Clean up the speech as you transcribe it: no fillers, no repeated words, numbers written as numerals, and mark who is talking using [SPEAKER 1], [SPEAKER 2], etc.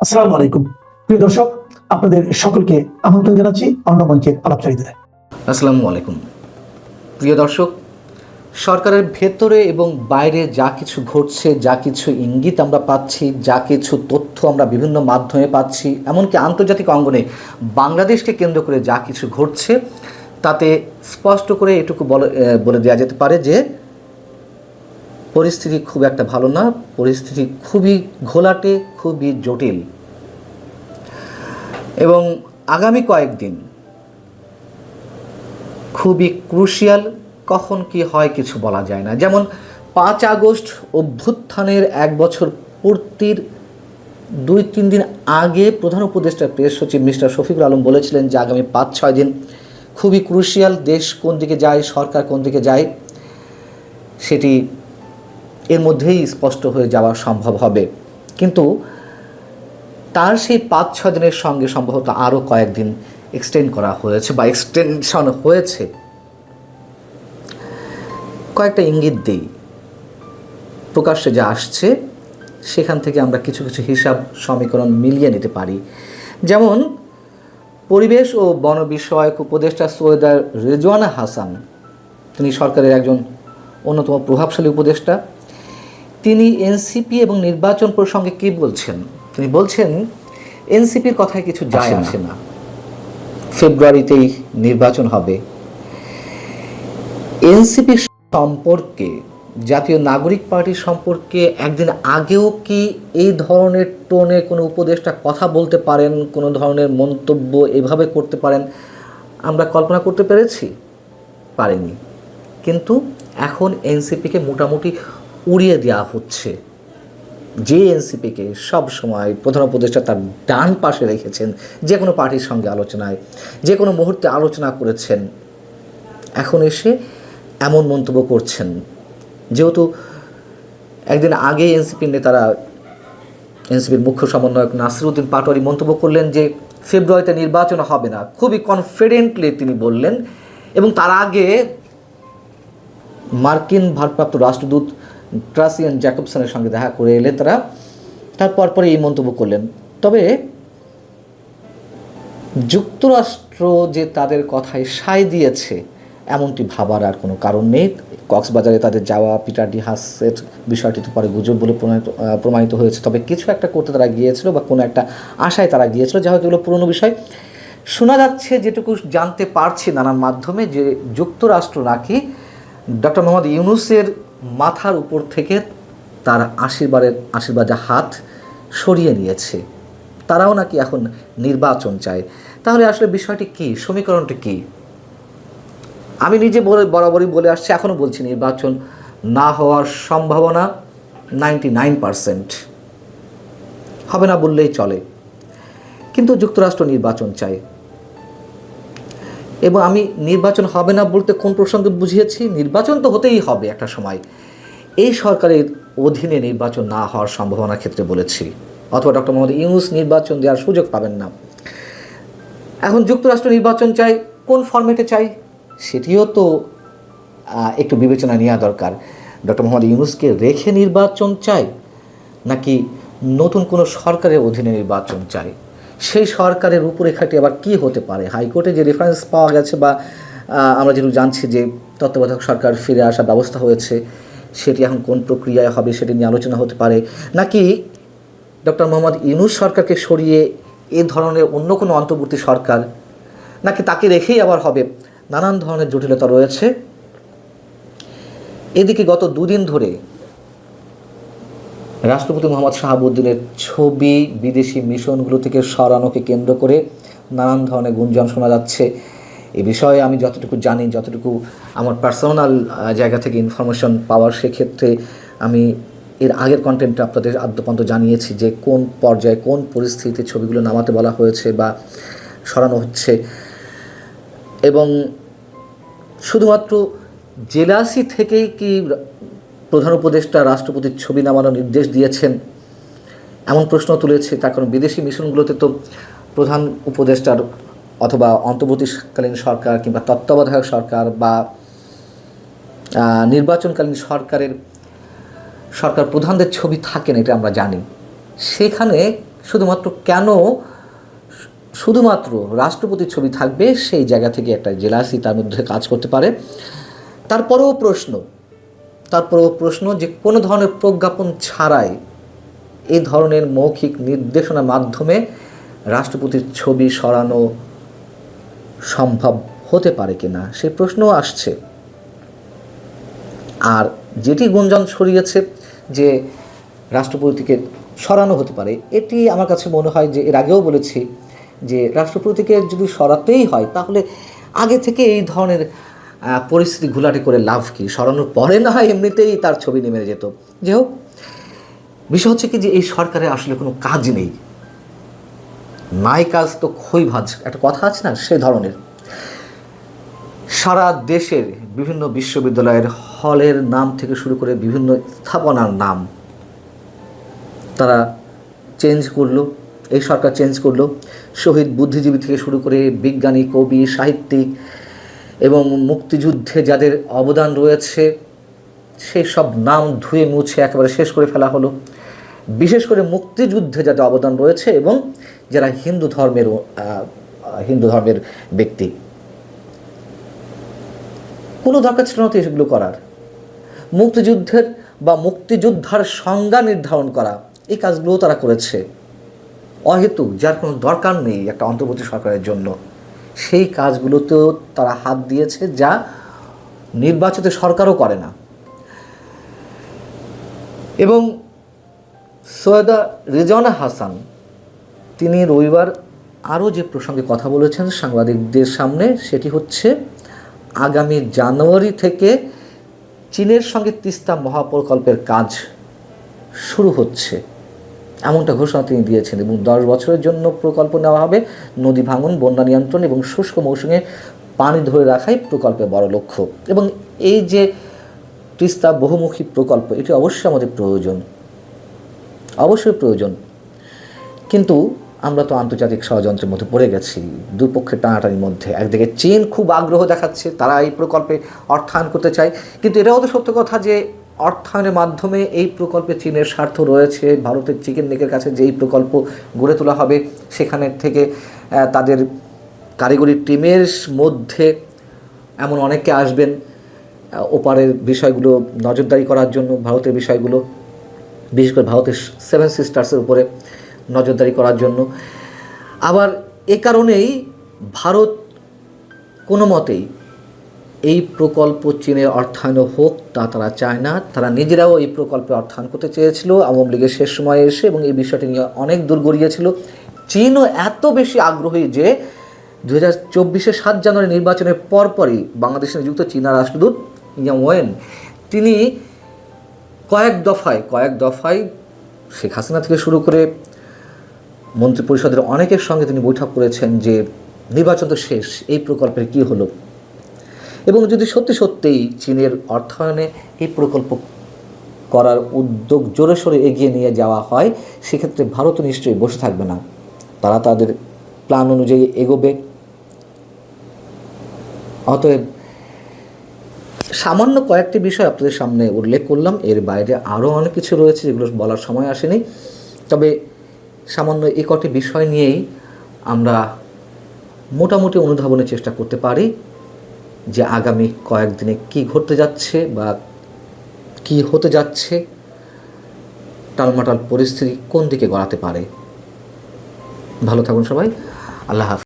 [SPEAKER 1] আসসালামু আলাইকুম প্রিয় দর্শক, আপনাদের সকলকে আমন্ত্রণ জানাচ্ছি অন্য মঞ্চের আলাপচারিতায়।
[SPEAKER 2] আসসালামু আলাইকুম প্রিয় দর্শক, সরকারের ভেতরে এবং বাইরে যা কিছু ঘটছে, যা কিছু ইঙ্গিত আমরা পাচ্ছি, যা কিছু তথ্য আমরা বিভিন্ন মাধ্যমে পাচ্ছি, এমনকি আন্তর্জাতিক অঙ্গনে বাংলাদেশকে কেন্দ্র করে যা কিছু ঘটছে, তাতে স্পষ্ট করে এটুকু বলে দেওয়া যেতে পারে যে পরিস্থিতি খুব একটা ভালো না, পরিস্থিতি খুবই ঘোলাটে, খুবই জটিল। এবং আগামী কয়েকদিন খুবই ক্রুশিয়াল, কখন কি হয় কিছু বলা যায় না। যেমন 5 আগস্ট অভ্যুত্থানের 1 বছর পূর্তির 2-3 দিন আগে প্রধান উপদেষ্টা প্রেস সচিব মিস্টার শফিকুল আলম বলেছিলেন যে আগামী 5-6 দিন খুবই ক্রুশিয়াল, দেশ কোন দিকে যায়, সরকার কোন দিকে যায় সেটি এর মধ্যেই স্পষ্ট হয়ে যাওয়া সম্ভব হবে। কিন্তু তার সেই 5-6 দিনের সঙ্গে সম্ভবত আরও কয়েকদিন এক্সটেন্ড করা হয়েছে বা এক্সটেনশন হয়েছে। কয়েকটা ইঙ্গিত দিই, প্রকাশ্যে যা আসছে সেখান থেকে আমরা কিছু কিছু হিসাব সমীকরণ মিলিয়ে নিতে পারি। যেমন পরিবেশ ও বন বিষয়ক উপদেষ্টা সৈয়দা রেজওয়ানা হাসান, তিনি সরকারের একজন অন্যতম প্রভাবশালী উপদেষ্টা, তিনি এনসিপি এবং নির্বাচন প্রসঙ্গে কী বলছেন? তিনি বলছেন এনসিপির কথায় কিছু যায় আসে না, ফেব্রুয়ারিতেই নির্বাচন হবে। এনসিপি সম্পর্কে, জাতীয় নাগরিক পার্টি সম্পর্কে একদিন আগেও কি এই ধরনের টোনে কোনো উপদেষ্টা কথা বলতে পারেন, কোনো ধরনের মন্তব্য এভাবে করতে পারেন আমরা কল্পনা করতে পেরেছি? পারিনি। কিন্তু এখন এনসিপিকে মোটামুটি উড়িয়ে দেওয়া হচ্ছে। যে এনসিপিকে সব সময় প্রধান উপদেষ্টা তার ডান পাশে রেখেছেন, যে কোনো পার্টির সঙ্গে আলোচনায়, যে কোনো মুহূর্তে আলোচনা করেছেন, এখন এসে এমন মন্তব্য করছেন। যেহেতু একদিন আগে এনসিপির নেতারা, এনসিপির মুখ্য সমন্বয়ক নাসিরউদ্দিন পাটোয়ারি মন্তব্য করলেন যে ফেব্রুয়ারিতে নির্বাচন হবে না, খুবই কনফিডেন্টলি তিনি বললেন। এবং তার আগে মার্কিন ভারপ্রাপ্ত রাষ্ট্রদূত ট্রাসিয়ান জ্যাকবসনের সঙ্গে দেখা করে এলেন তারা, তারপর পরে এই মন্তব্য করলেন। তবে যুক্তরাষ্ট্র যে তাদের কথায় সায় দিয়েছে এমনটি ভাবার আর কোনো কারণ নেই। কক্সবাজারে তাদের যাওয়া, পিটার ডি হাসের বিষয়টি তো পরে গুজব বলে প্রমাণিত হয়েছে। তবে কিছু একটা করতে তারা গিয়েছিল বা কোনো একটা আশায় তারা গিয়েছিল, যা হয়তো এগুলো পুরনো বিষয়। শোনা যাচ্ছে, যেটুকু জানতে পারছি নানান মাধ্যমে, যে যুক্তরাষ্ট্র নাকি ডক্টর মোহাম্মদ ইউনূসের মাথার উপর থেকে তার আশীর্বাদের হাত সরিয়ে নিয়েছে। তারাও নাকি এখন নির্বাচন চায়। তাহলে আসলে বিষয়টি কী, সমীকরণটি কী? আমি নিজে বরাবরই বলে আসছি, এখনও বলছি, নির্বাচন না হওয়ার সম্ভাবনা 99%, হবে না বললেই চলে। কিন্তু যুক্তরাষ্ট্র নির্বাচন চায়। এবং আমি নির্বাচন হবে না বলতে কোন প্রসঙ্গে বুঝিয়েছি? নির্বাচন তো হতেই হবে একটা সময়। এই সরকারের অধীনে নির্বাচন না হওয়ার সম্ভাবনার ক্ষেত্রে বলেছি, অথবা ডক্টর মোহাম্মদ ইউনূস নির্বাচন দেওয়ার সুযোগ পাবেন না। এখন যুক্তরাষ্ট্র নির্বাচন চাই, কোন ফরম্যাটে চাই সেটিও তো একটু বিবেচনা নেওয়া দরকার। ডক্টর মোহাম্মদ ইউনূসকে রেখে নির্বাচন চাই, নাকি নতুন কোনো সরকারের অধীনে নির্বাচন চাই? সেই সরকারের রূপরেখাটি আবার কী হতে পারে? হাইকোর্টে যে রেফারেন্স পাওয়া গেছে, বা আমরা যেটুকু জানছি যে তত্ত্বাবধায়ক সরকার ফিরে আসার ব্যবস্থা হয়েছে, সেটি এখন কোন প্রক্রিয়ায় হবে সেটি নিয়ে আলোচনা হতে পারে। নাকি ডক্টর মোহাম্মদ ইউনূস সরকারকে সরিয়ে এ ধরনের অন্য কোনো অন্তর্বর্তী সরকার, নাকি তাকে রেখেই আবার হবে? নানান ধরনের জটিলতা রয়েছে। এদিকে গত 2 দিন ধরে রাষ্ট্রপতি মোহাম্মদ শাহাবুদ্দিনের ছবি বিদেশি মিশনগুলো থেকে সরানোকে কেন্দ্র করে নানান ধরনের গুঞ্জন শোনা যাচ্ছে। এ বিষয়ে আমি যতটুকু জানি, যতটুকু আমার পার্সোনাল জায়গা থেকে ইনফরমেশন পাওয়ার, সেক্ষেত্রে আমি এর আগের কন্টেন্টটা আপনাদের আদ্যপন্ত জানিয়েছি যে কোন পর্যায়ে, কোন পরিস্থিতিতে ছবিগুলো নামাতে বলা হয়েছে বা সরানো হচ্ছে। এবং শুধুমাত্র জেলাসি থেকেই কি প্রধান উপদেষ্টা রাষ্ট্রপতির ছবি নামানোর নির্দেশ দিয়েছেন এমন প্রশ্ন তুলেছে। তার কারণ বিদেশি মিশনগুলোতে তো প্রধান উপদেষ্টার অথবা অন্তর্বর্তীকালীন সরকার কিংবা তত্ত্বাবধায়ক সরকার বা নির্বাচনকালীন সরকার প্রধানদের ছবি থাকে না, এটা আমরা জানি। সেখানে শুধুমাত্র কেন শুধুমাত্র রাষ্ট্রপতির ছবি থাকবে সেই জায়গা থেকে একটা জেলাসি তার মধ্যে কাজ করতে পারে। তারপরেও প্রশ্ন যে কোনো ধরনের প্রজ্ঞাপন ছাড়াই এই ধরনের মৌখিক নির্দেশনার মাধ্যমে রাষ্ট্রপতির ছবি সরানো সম্ভব হতে পারে কিনা সেই প্রশ্নও আসছে। আর যেটি গুঞ্জন ছড়িয়েছে যে রাষ্ট্রপতিকে সরানো হতে পারে, এটি আমার কাছে মনে হয় যে এর আগেও বলেছি যে রাষ্ট্রপতিকে যদি সরাতেই হয় তাহলে আগে থেকে এই ধরনের পরিস্থিতি ঘোলাটে করে লাভ কি, সরানোর পরে না হয় এমনিতেই তার ছবি নেমে যেত। যাই হোক, বিষয় হচ্ছে কি যে এই সরকারের আসলে কোনো কাজ নেই, নাই কাজ তো খই ভাজ, একটা কথা আছে না, সেই ধরনের। সারা দেশের বিভিন্ন বিশ্ববিদ্যালয়ের হলের নাম থেকে শুরু করে বিভিন্ন স্থাপনার নাম তারা চেঞ্জ করলো, এই সরকার চেঞ্জ করলো। শহীদ বুদ্ধিজীবী থেকে শুরু করে বিজ্ঞানী, কবি, সাহিত্যিক এবং মুক্তিযুদ্ধে যাদের অবদান রয়েছে সেই সব নাম ধুয়ে মুছে একেবারে শেষ করে ফেলা হলো। বিশেষ করে মুক্তিযুদ্ধে যাদের অবদান রয়েছে এবং যারা হিন্দু ধর্মের ব্যক্তি, কোনো দরকার ছিল না তো এগুলো করার। মুক্তিযুদ্ধের বা মুক্তিযোদ্ধার সংজ্ঞা নির্ধারণ করা, এই কাজগুলোও তারা করেছে অহেতুক, যার কোনো দরকার নেই একটা অন্তর্বর্তী সরকারের জন্য। সেই কাজগুলোতেও তারা হাত দিয়েছে, যা নির্বাচিত সরকারও করে না। এবং সৈয়দা রেজওয়ানা হাসান তিনি রবিবার আরও যে প্রসঙ্গে কথা বলেছেন সাংবাদিকদের সামনে, সেটি হচ্ছে আগামী জানুয়ারি থেকে চীনের সঙ্গে তিস্তা মহাপ্রকল্পের কাজ শুরু হচ্ছে, এমনটা ঘোষণা তিনি দিয়েছেন। এবং 10 বছরের জন্য প্রকল্প নেওয়া হবে। নদী ভাঙন, বন্যা নিয়ন্ত্রণ এবং শুষ্ক মৌসুমে পানি ধরে রাখাই প্রকল্পের বড় লক্ষ্য। এবং এই যে তিস্তা বহুমুখী প্রকল্প, এটি অবশ্যই আমাদের অবশ্যই প্রয়োজন। কিন্তু আমরা তো আন্তর্জাতিক ষড়যন্ত্রের মধ্যে পড়ে গেছি, দুপক্ষের টানাটানির মধ্যে। একদিকে চীন খুব আগ্রহ দেখাচ্ছে, তারা এই প্রকল্পে অর্থায়ন করতে চায়, কিন্তু এটাও তো সত্য কথা যে অর্থায়নের মাধ্যমে এই প্রকল্পে চীনের স্বার্থ রয়েছে। ভারতের চিকেন নেকের কাছে যেই প্রকল্প গড়ে তোলা হবে সেখানে থেকে তাদের কারিগরি টিমের মধ্যে এমন অনেকে আসবেন ওপারের বিষয়গুলো নজরদারি করার জন্য, ভারতের বিষয়গুলো বিশেষ করে ভারতের 7 সিস্টার্সের উপরে নজরদারি করার জন্য। আবার এ কারণেই ভারত কোনো মতেই এই প্রকল্প চীনের অর্থায়ন হোক তা তারা চায় না। তারা নিজেরাও এই প্রকল্পে অর্থায়ন করতে চেয়েছিল আওয়ামী লীগের শেষ সময়ে এসে, এবং এই বিষয়টি নিয়ে অনেক দূর গড়িয়েছিল। চীনও এত বেশি আগ্রহী যে 2024 7 জানুয়ারি নির্বাচনের পরপরই বাংলাদেশে নিযুক্ত চীনা রাষ্ট্রদূত ইয়াং ওয়েন তিনি কয়েক দফায় শেখ হাসিনা থেকে শুরু করে মন্ত্রিপরিষদের অনেকের সঙ্গে তিনি বৈঠক করেছেন যে নির্বাচন তো শেষ, এই প্রকল্পের কী হলো। এবং যদি সত্যিই চীনের অর্থায়নে এই প্রকল্প করার উদ্যোগ জোরে সোরে এগিয়ে নিয়ে যাওয়া হয়, সেক্ষেত্রে ভারতও নিশ্চয়ই বসে থাকবে না, তারা তাদের প্ল্যান অনুযায়ী এগোবে। অতএব সামান্য কয়েকটি বিষয় আপনাদের সামনে উল্লেখ করলাম, এর বাইরে আরও অনেক কিছু রয়েছে যেগুলো বলার সময় আসেনি। তবে সামান্য এই কটি বিষয় নিয়েই আমরা মোটামুটি অনুধাবনের চেষ্টা করতে পারি যে আগামী কয়েকদিনে কী ঘটতে যাচ্ছে বা কী হতে যাচ্ছে, টালমাটাল পরিস্থিতি কোন দিকে গড়াতে পারে। ভালো থাকুন সবাই, আল্লাহ হাফেজ।